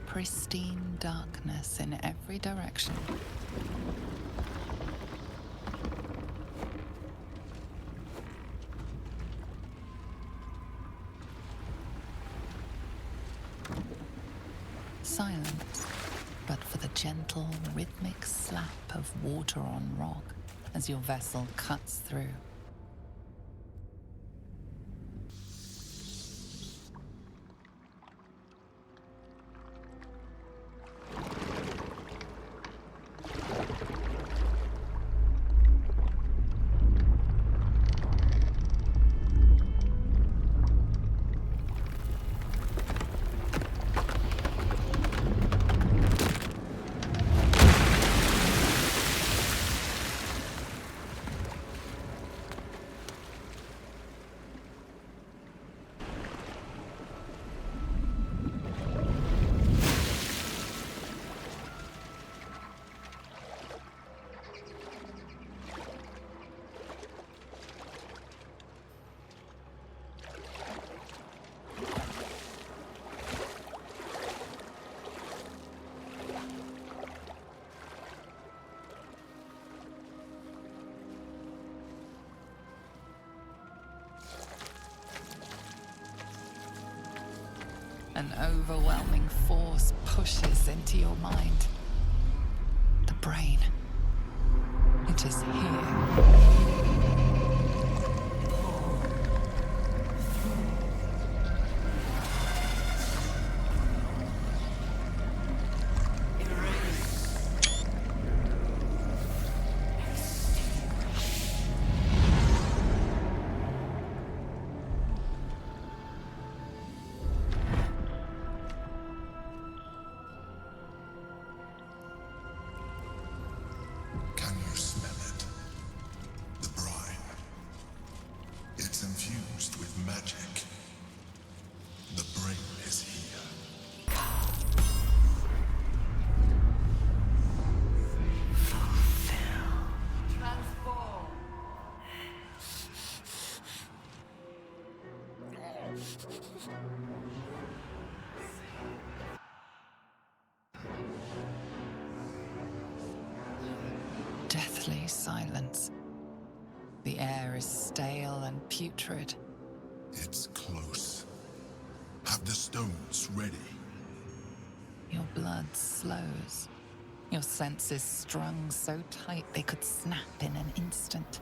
Pristine darkness in every direction. Silence, but for the gentle, rhythmic slap of water on rock as your vessel cuts through. An overwhelming force pushes into your mind. The brain. It is here. Infused with magic. The brain is here. Transform. Deathly silence. The air is stale and putrid. It's close. Have the stones ready. Your blood slows. Your senses strung so tight they could snap in an instant.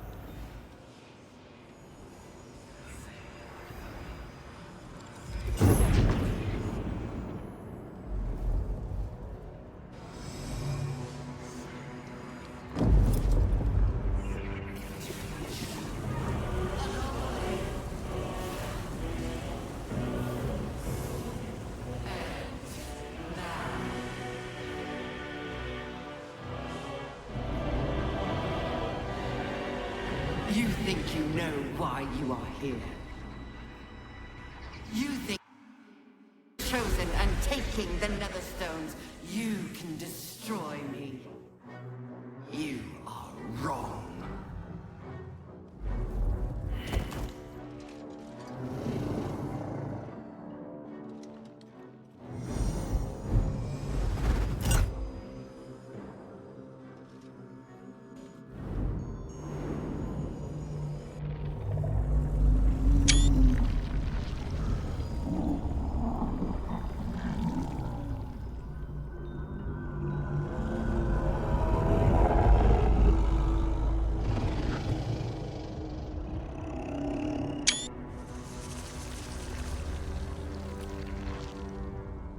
You think you know why you are here. You think chosen and taking the Netherstones, you can destroy me. You are wrong.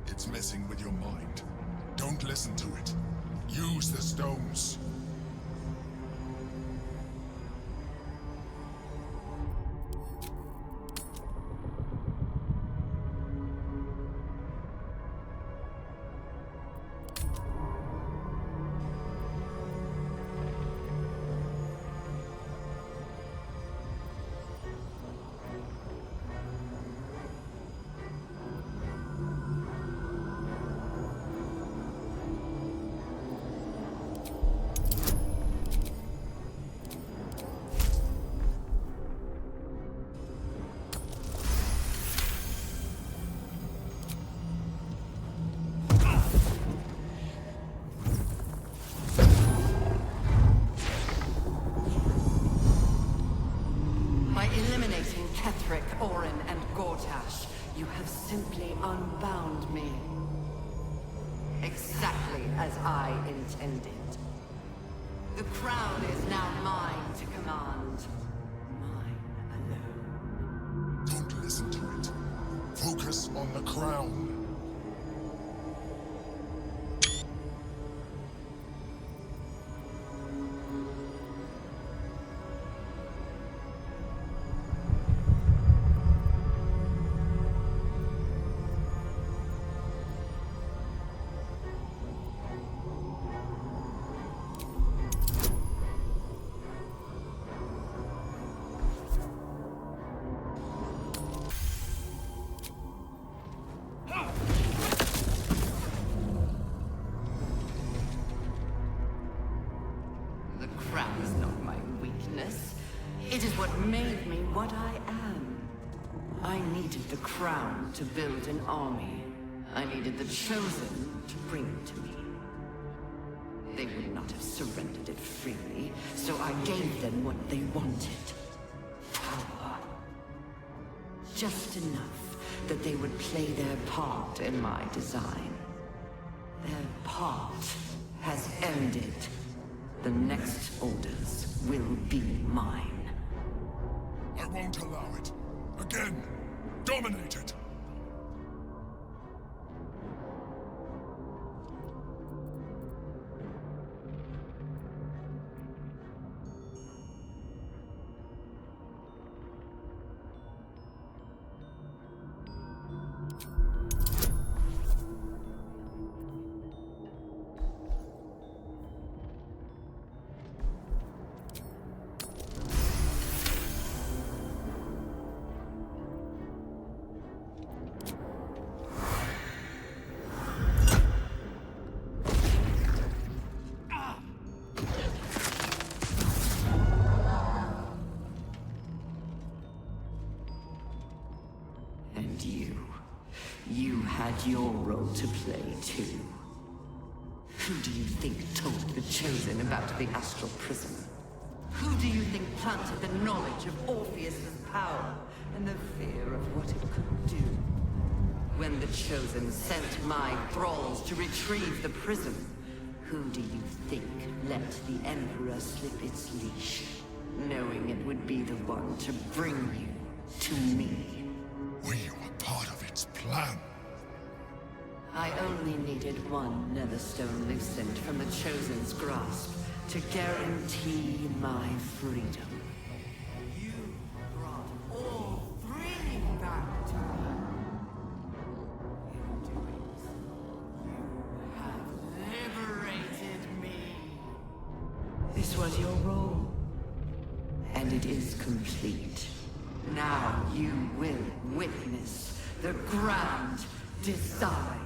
It's messing with your mind. Don't listen to it. Use the stones. as I intended. The crown is now mine to command. Mine alone. Don't listen to it. Focus on the crown. The crown is not my weakness. It is what made me what I am. I needed the crown to build an army. I needed the Chosen to bring it to me. They would not have surrendered it freely, so I gave them what they wanted. Power. Just enough that they would play their part in my design. Their part has ended. The next orders will be mine. I won't allow it. Again, dominate it. And you had your role to play too. Who do you think told the Chosen about the Astral Prism? Who do you think planted the knowledge of Orpheus's power and the fear of what it could do? When the Chosen sent my thralls to retrieve the prism, who do you think let the Emperor slip its leash, knowing it would be the one to bring you to me? We were part of its plan. I only needed one Netherstone loosened from the Chosen's grasp to guarantee my freedom. You brought all three back to me. In doing so, you have liberated me. This was your role, and it is complete. Now you will witness the grand design.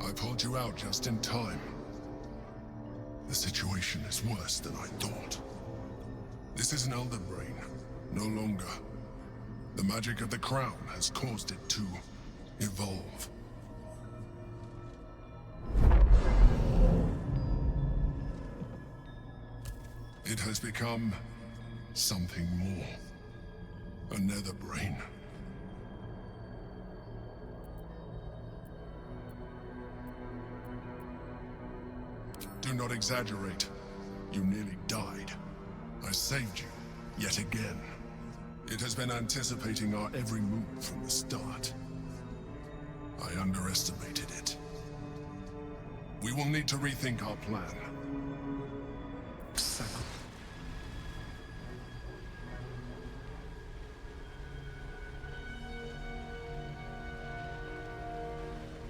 I pulled you out just in time. The situation is worse than I thought. This is an elder brain, no longer. The magic of the crown has caused it to evolve. It has become something more. A nether brain. Do not exaggerate. You nearly died. I saved you, yet again. It has been anticipating our every move from the start. I underestimated it. We will need to rethink our plan.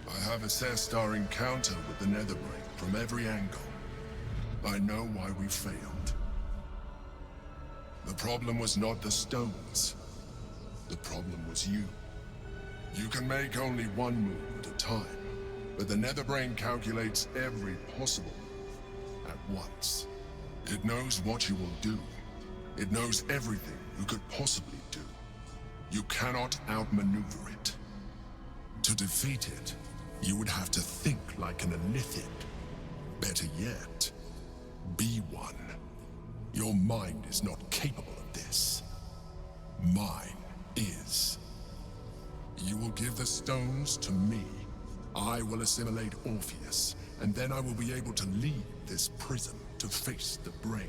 I have assessed our encounter with the Netherbrain from every angle. I know why we failed. The problem was not the stones. The problem was you. You can make only one move at a time, but the Netherbrain calculates every possible move at once. It knows what you will do. It knows everything you could possibly do. You cannot outmaneuver it. To defeat it, you would have to think like an Elithid. Better yet, be one. Your mind is not capable of this. Mine is. You will give the stones to me. I will assimilate Orpheus, and then I will be able to leave this prison to face the brain.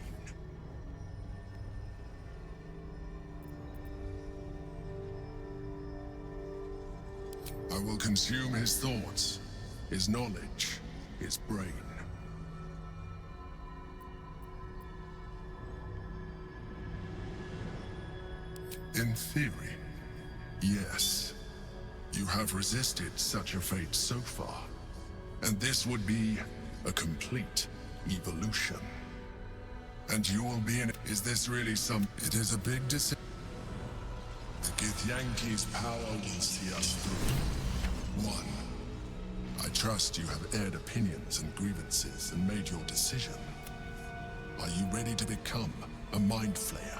I will consume his thoughts, his knowledge, his brain. In theory, yes. You have resisted such a fate so far. And this would be a complete evolution. And you will be in it. Is this really some... It is a big decision. The Githyanki's power will see us through. 1. I trust you have aired opinions and grievances and made your decision. Are you ready to become a mind flayer?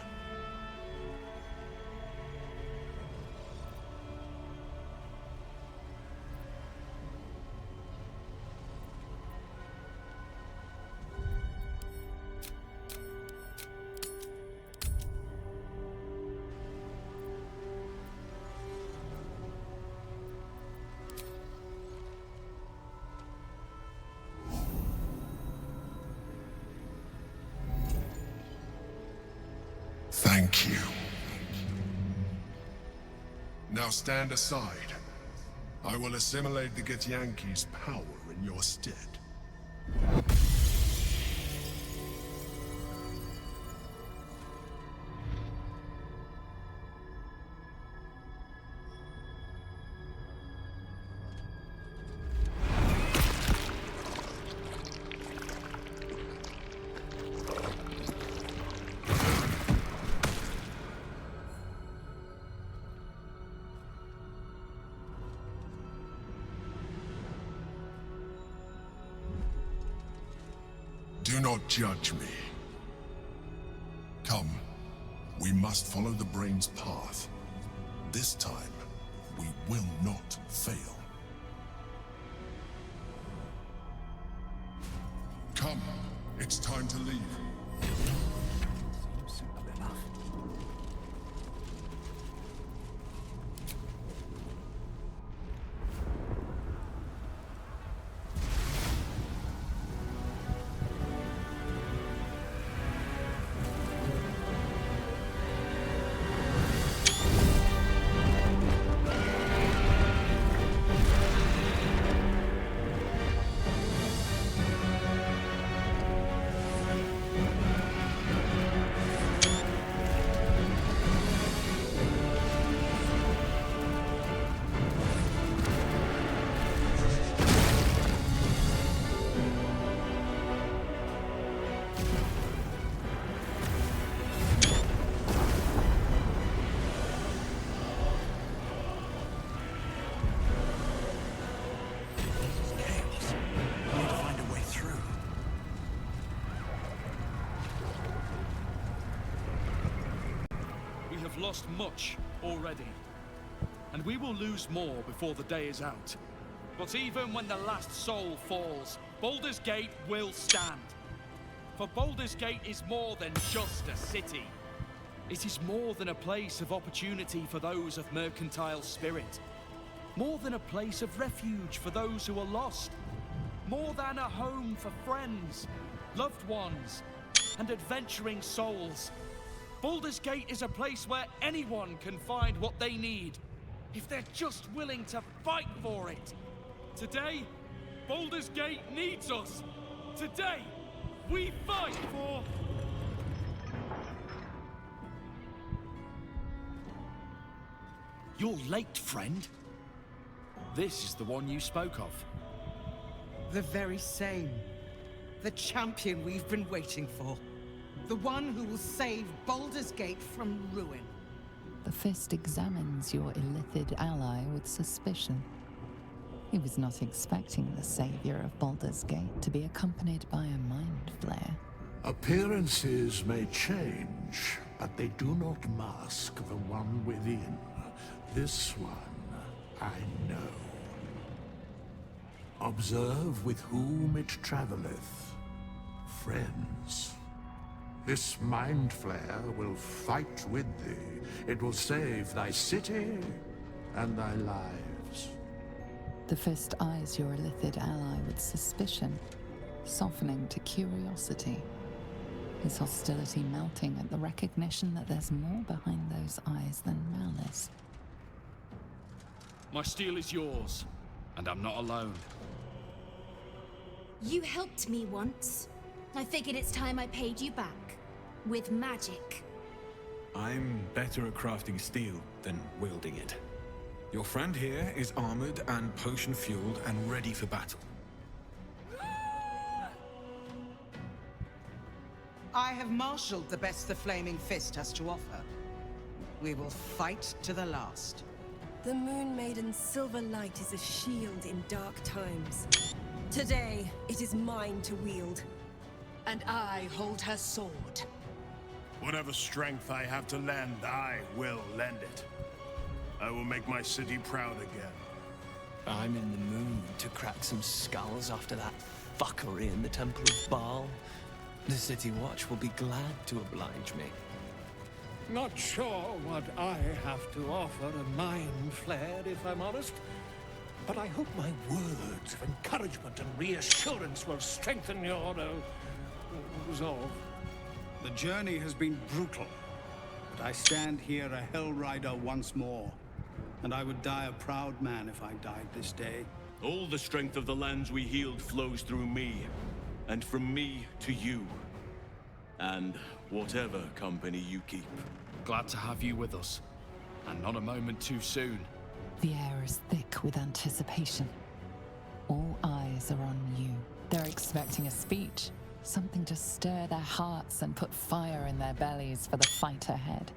Thank you. Now stand aside. I will assimilate the Githyanki's power in your stead. Do not judge me. Come, we must follow the brain's path. This time, we will not fail. Come, it's time to leave. Simple enough. lost much already, and we will lose more before the day is out. But even when the last soul falls, Baldurs Gate will stand. For Baldurs Gate is more than just a city. It is more than a place of opportunity for those of mercantile spirit. More than a place of refuge for those who are lost. More than a home for friends, loved ones, and adventuring souls. Baldurs Gate is a place where anyone can find what they need, if they're just willing to fight for it. Today, Baldurs Gate needs us. Today, we fight for... You're late, friend. This is the one you spoke of. The very same. The champion we've been waiting for. The one who will save Baldur's Gate from ruin. The Fist examines your illithid ally with suspicion. He was not expecting the savior of Baldur's Gate to be accompanied by a mind flare. Appearances may change, but they do not mask the one within. This one, I know. Observe with whom it traveleth. Friends. This mind flare will fight with thee. It will save thy city and thy lives. The Fist eyes your illithid ally with suspicion, softening to curiosity. His hostility melting at the recognition that there's more behind those eyes than malice. My steel is yours, and I'm not alone. You helped me once. I figured it's time I paid you back. With magic. I'm better at crafting steel than wielding it. Your friend here is armored and potion-fueled and ready for battle. I have marshaled the best the Flaming Fist has to offer. We will fight to the last. The Moon Maiden's silver light is a shield in dark times. Today, it is mine to wield. And I hold her sword. Whatever strength I have to lend, I will lend it. I will make my city proud again. I'm in the mood to crack some skulls after that fuckery in the Temple of Baal. The City Watch will be glad to oblige me. Not sure what I have to offer a mind flare, if I'm honest. But I hope my words of encouragement and reassurance will strengthen your resolve. The journey has been brutal, but I stand here a Hell Rider once more. And I would die a proud man if I died this day. All the strength of the lands we healed flows through me, and from me to you. And whatever company you keep. Glad to have you with us, and not a moment too soon. The air is thick with anticipation. All eyes are on you. They're expecting a speech, something to stir their hearts and put fire in their bellies for the fight ahead.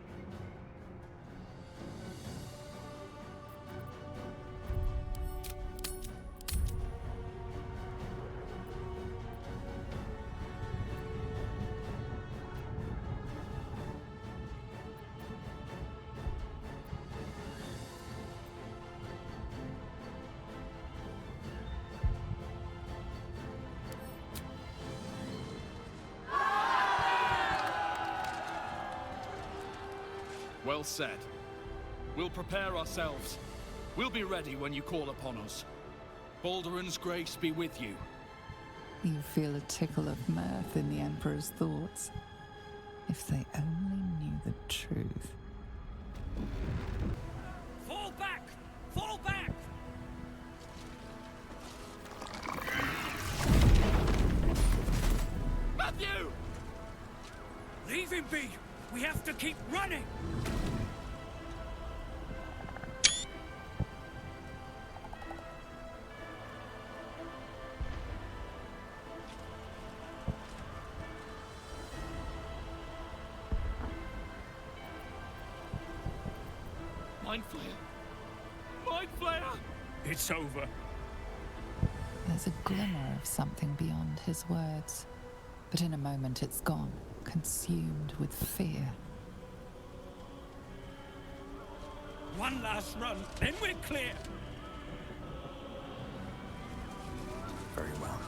Well said. We'll prepare ourselves. We'll be ready when you call upon us. Balduran's grace be with you. You feel a tickle of mirth in the Emperor's thoughts. If they only knew the truth. Fall back! Fall back! Matthew! Leave him be! We have to keep running! Mind Flayer! Mind Flayer! It's over. There's a glimmer of something beyond his words, but in a moment it's gone, consumed with fear. one last run, then we're clear. Very well.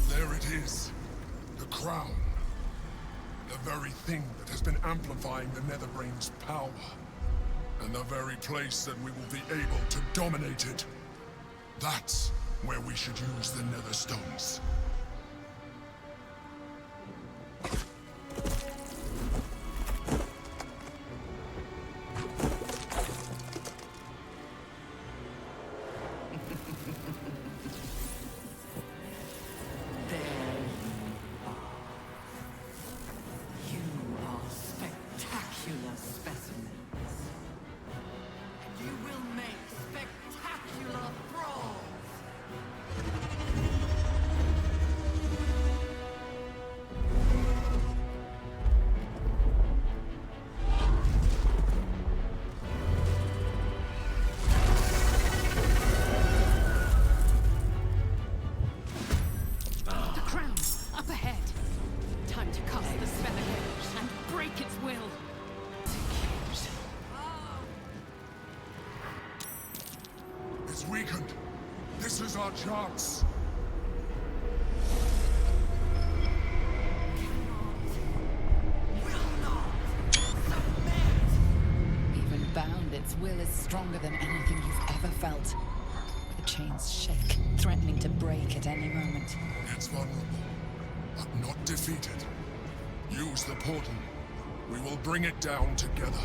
There it is. The crown. The very thing that has been amplifying the Netherbrain's power. And the very place that we will be able to dominate it. That's where we should use the Nether Stones. Weakened. This is our chance. Even bound, its will is stronger than anything you've ever felt. The chains shake, threatening to break at any moment. It's vulnerable, but not defeated. Use the portal. We will bring it down together.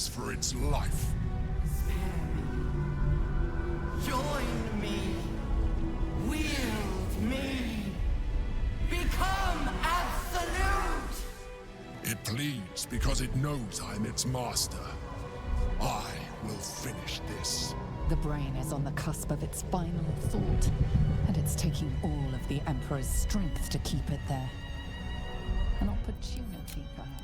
for its life. Join me. Wield me. Become absolute. It pleads because it knows I'm its master. I will finish this. The brain is on the cusp of its final thought, and it's taking all of the Emperor's strength to keep it there. An opportunity, perhaps.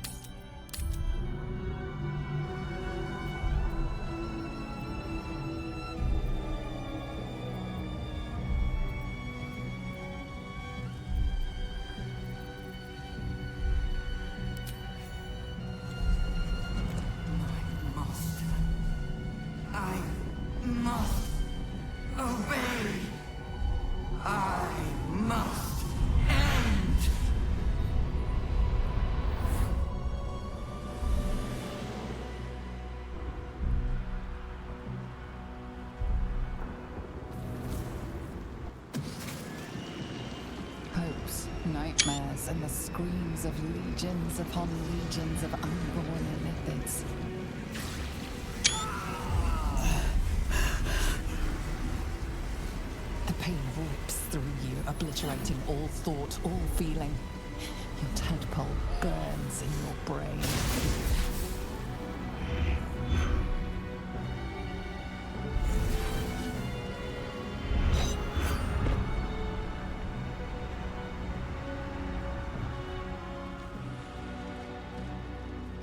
Nightmares and the screams of legions upon legions of unborn lithids. The pain rips through you, obliterating all thought, all feeling. Your tadpole burns in your brain.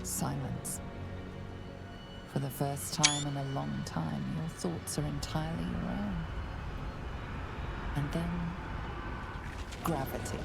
Silence. For the first time in a long time, your thoughts are entirely your own. And then, gravity.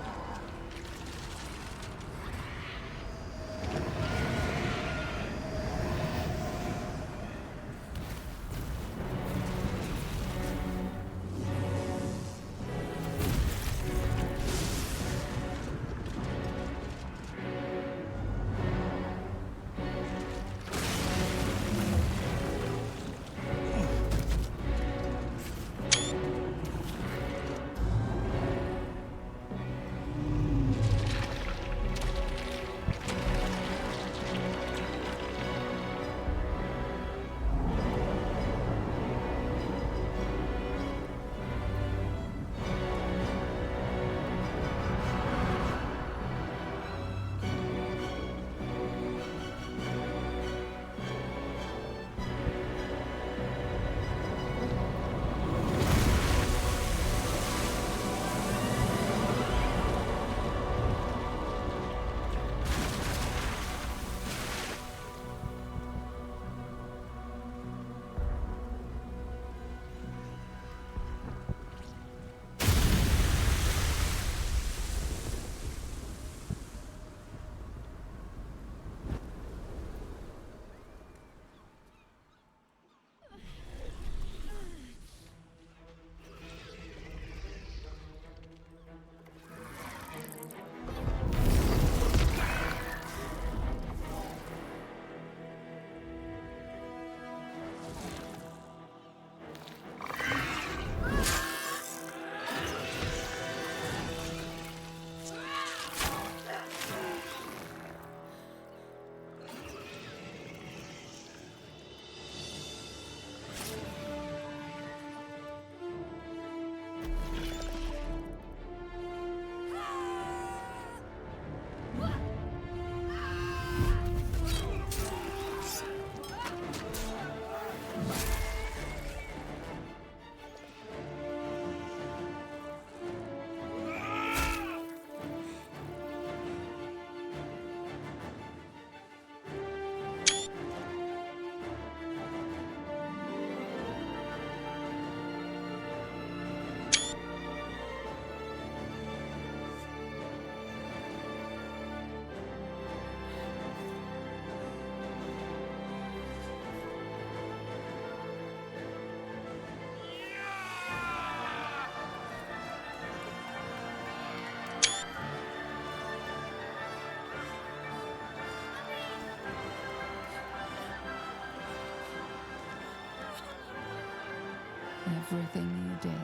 Everything you did,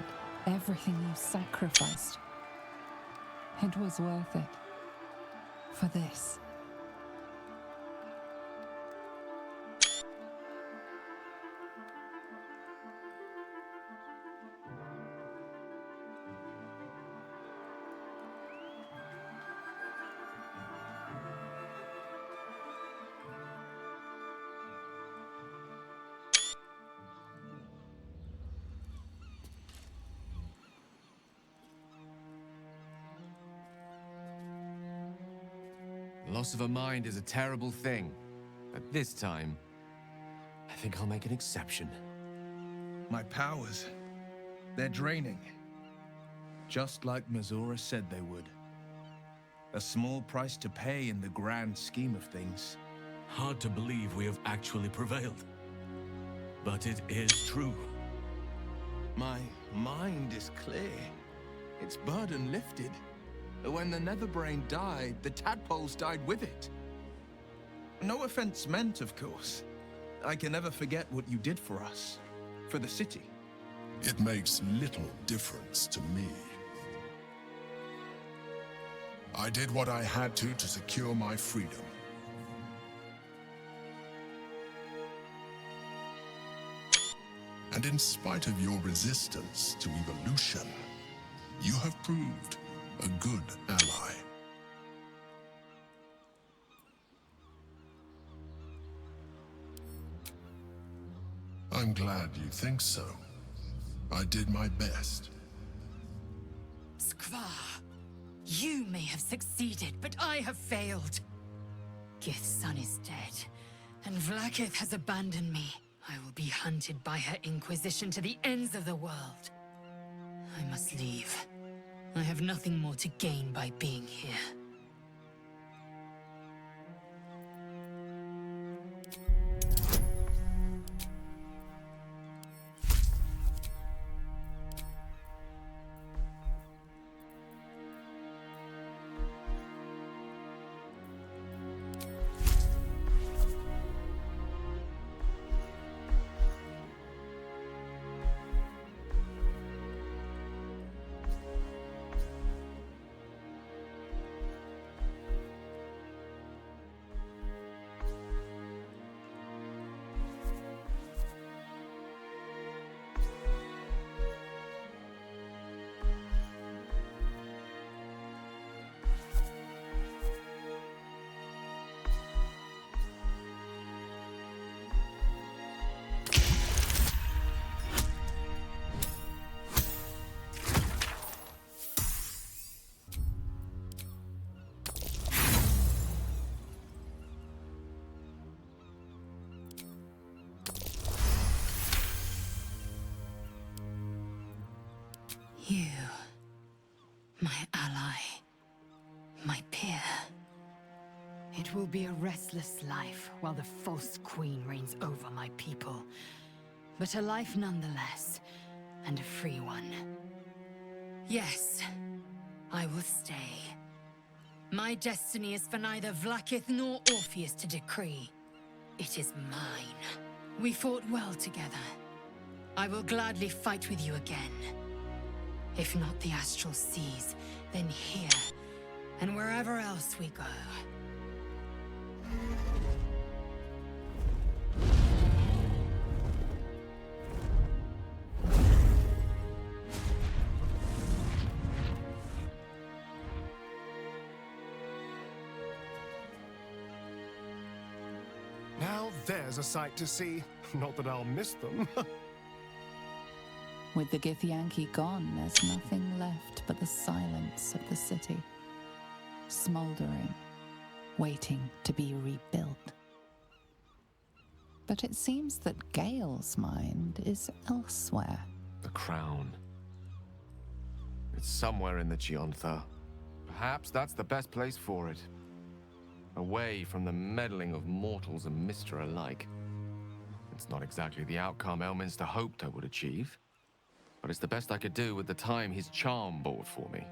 everything you sacrificed, it was worth it. For this. Loss of a mind is a terrible thing. But this time, I think I'll make an exception. My powers, they're draining. Just like Mazora said they would. A small price to pay in the grand scheme of things. Hard to believe we have actually prevailed. But it is true. My mind is clear. Its burden lifted. When the Netherbrain died, the tadpoles died with it. No offense meant, of course. I can never forget what you did for us. For the city. It makes little difference to me. I did what I had to secure my freedom. And in spite of your resistance to evolution, you have proved a good ally. I'm glad you think so. I did my best. Skvar, you may have succeeded, but I have failed. Gith's son is dead, and Vlaakith has abandoned me. I will be hunted by her Inquisition to the ends of the world. I must leave. I have nothing more to gain by being here. You, my ally, my peer. It will be a restless life while the false queen reigns over my people. But a life nonetheless, and a free one. Yes, I will stay. My destiny is for neither Vlaakith nor Orpheus to decree. It is mine. We fought well together. I will gladly fight with you again. If not the Astral Seas, then here, and wherever else we go. Now there's a sight to see. Not that I'll miss them. With the Githyanki gone, there's nothing left but the silence of the city. Smoldering, waiting to be rebuilt. But it seems that Gale's mind is elsewhere. The crown. It's somewhere in the Giontha. Perhaps that's the best place for it. Away from the meddling of mortals and Mr. alike. It's not exactly the outcome Elminster hoped I would achieve. But it's the best I could do with the time his charm bought for me.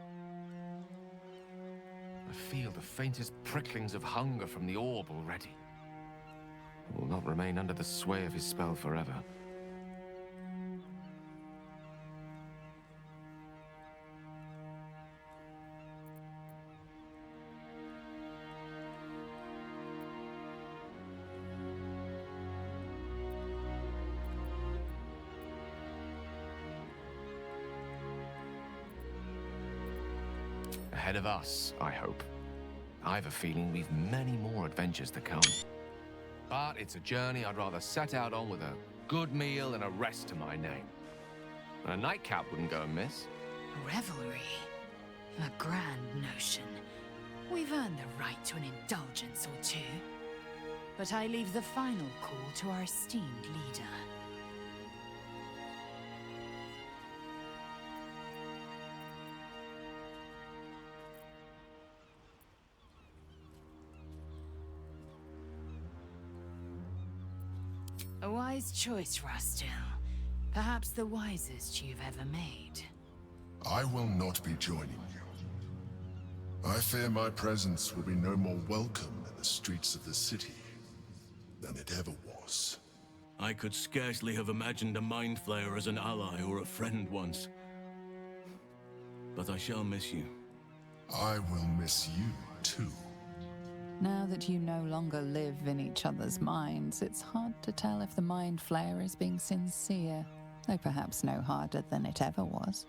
I feel the faintest pricklings of hunger from the orb already. It will not remain under the sway of his spell forever. Ahead of us, I hope. I have a feeling we've many more adventures to come. But it's a journey I'd rather set out on with a good meal and a rest to my name. And a nightcap wouldn't go amiss. Revelry? A grand notion. We've earned the right to an indulgence or two. But I leave the final call to our esteemed leader. A wise choice, Rastil. Perhaps the wisest you've ever made. I will not be joining you. I fear my presence will be no more welcome in the streets of the city than it ever was. I could scarcely have imagined a Mind Flayer as an ally or a friend once. But I shall miss you. I will miss you, too. Now that you no longer live in each other's minds, it's hard to tell if the Mind Flayer is being sincere, though perhaps no harder than it ever was.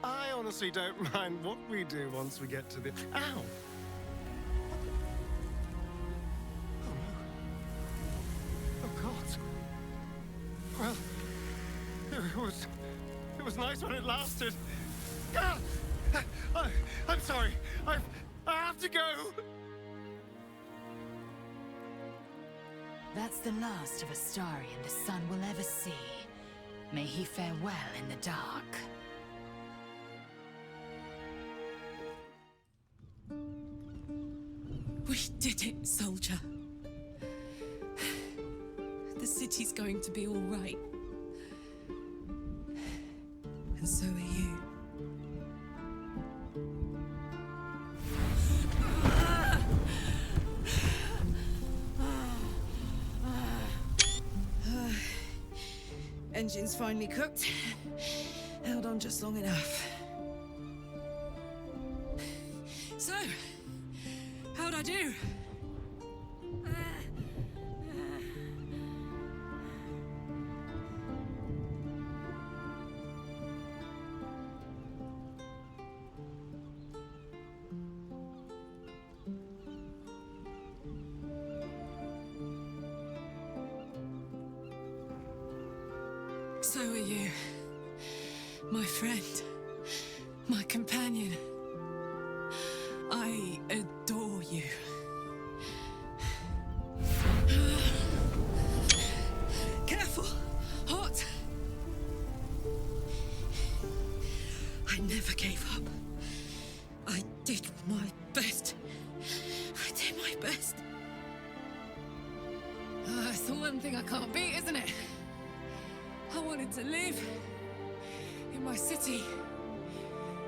I honestly don't mind what we do once we get to the... Ow! Oh no. Oh God. Well, it was nice when it lasted. Ah! I'm sorry. I have to go. That's the last of Astarion the sun will ever see. May he fare well in the dark. We did it, soldier. The city's going to be all right. And so are you. Engine's finally cooked. Held on just long enough. So, how'd I do? So are you, my friend, my companion. I adore you. Careful! Hot! I never gave up. I did my best. I did my best. It's the one thing I can't beat, isn't it? I wanted to live in my city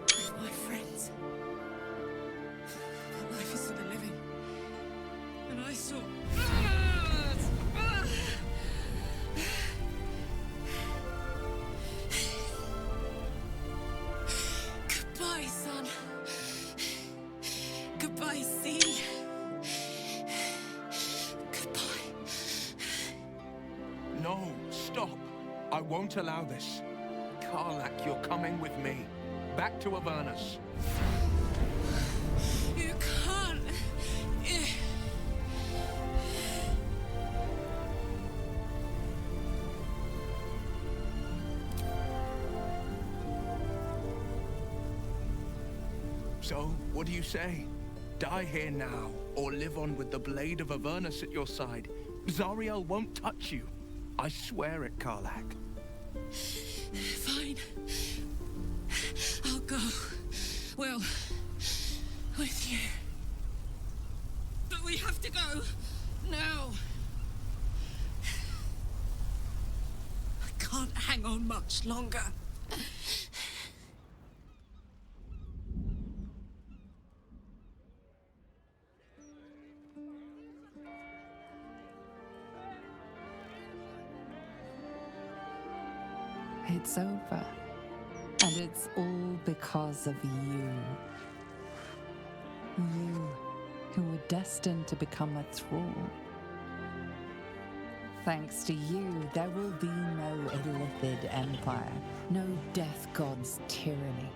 with my friends. But life is for the living. And I saw... Goodbye, son. Goodbye, sea. Goodbye. No, stop. I won't allow this. Karlach, you're coming with me. Back to Avernus. You can't. So, what do you say? Die here now, or live on with the blade of Avernus at your side. Zariel won't touch you. I swear it, Karlach. Fine. I'll go. Well, with you. But we have to go. Now. I can't hang on much longer. It's over. And it's all because of you. You, who were destined to become a thrall. Thanks to you, there will be no Illithid Empire, no Death God's tyranny.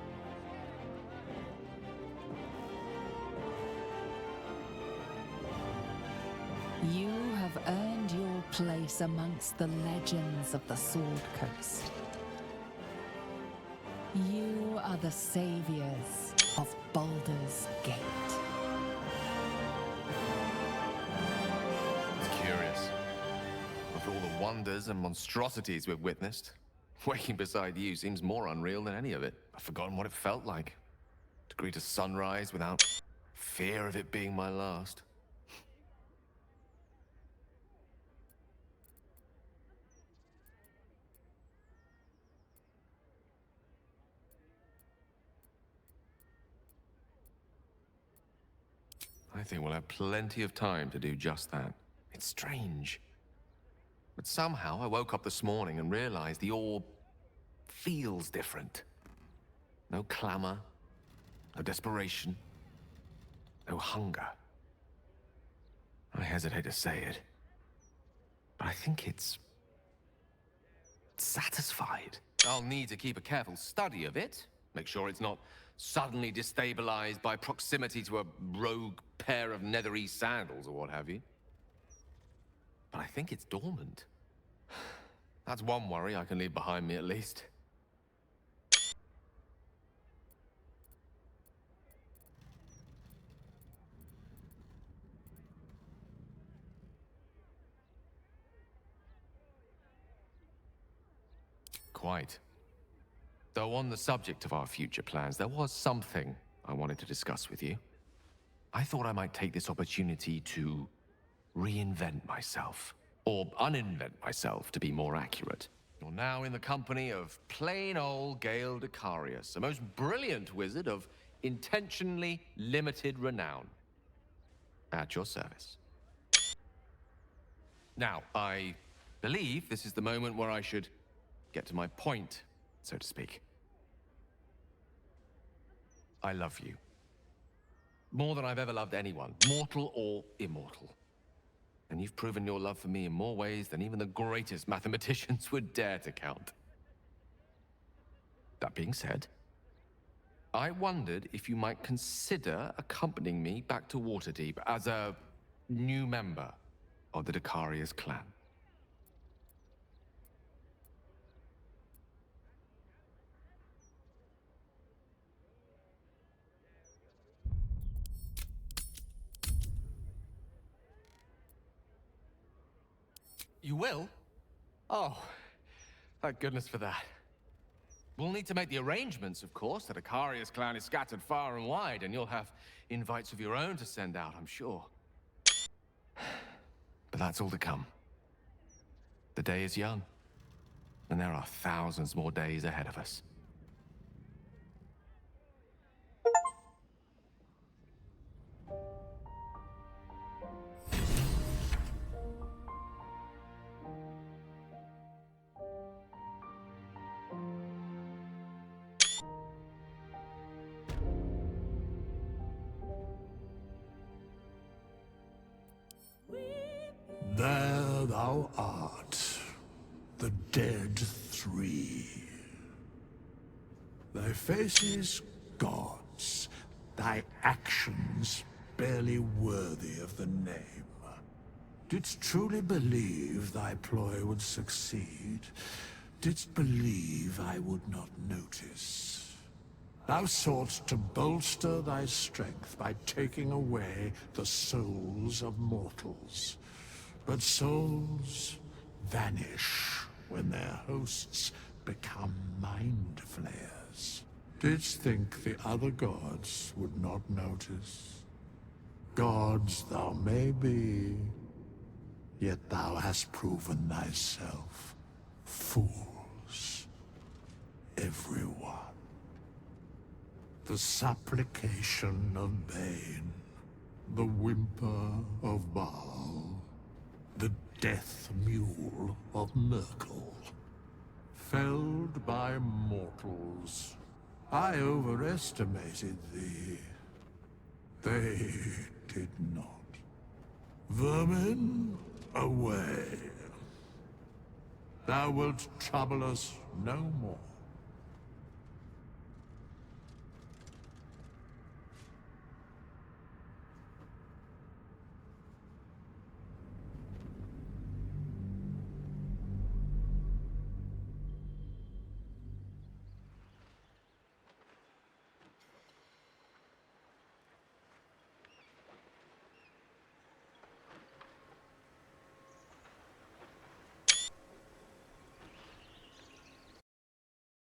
You have earned your place amongst the legends of the Sword Coast. You You are the saviors of Baldurs Gate. It's curious. After all the wonders and monstrosities we've witnessed, waking beside you seems more unreal than any of it. I've forgotten what it felt like. To greet a sunrise without fear of it being my last. I think we'll have plenty of time to do just that. It's strange. But somehow I woke up this morning and realized the orb feels different. No clamor, no desperation, no hunger. I hesitate to say it, but I think it's satisfied. I'll need to keep a careful study of it, make sure it's not suddenly destabilized by proximity to a rogue pair of nethery sandals or what have you. But I think it's dormant. That's one worry I can leave behind me at least. Quite. Though on the subject of our future plans, there was something I wanted to discuss with you. I thought I might take this opportunity to reinvent myself. Or uninvent myself, to be more accurate. You're now in the company of plain old Gale Decarius, a most brilliant wizard of intentionally limited renown. At your service. Now, I believe this is the moment where I should get to my point, so to speak. I love you. More than I've ever loved anyone, mortal or immortal. And you've proven your love for me in more ways than even the greatest mathematicians would dare to count. That being said, I wondered if you might consider accompanying me back to Waterdeep as a new member of the Decarius clan. You will? Oh, thank goodness for that. We'll need to make the arrangements, of course. The Decarius clan is scattered far and wide, and you'll have invites of your own to send out, I'm sure. But that's all to come. The day is young, and there are thousands more days ahead of us. There thou art, the dead three. Thy faces gods, thy actions barely worthy of the name. Didst truly believe thy ploy would succeed? Didst believe I would not notice? Thou soughtst to bolster thy strength by taking away the souls of mortals. But souls vanish when their hosts become mind flayers. Didst think the other gods would not notice? Gods thou may be, yet thou hast proven thyself fools. Everyone. The supplication of Bane, the whimper of Baal, the death mule of Merkel. Felled by mortals. I overestimated thee. They did not. Vermin, away. Thou wilt trouble us no more.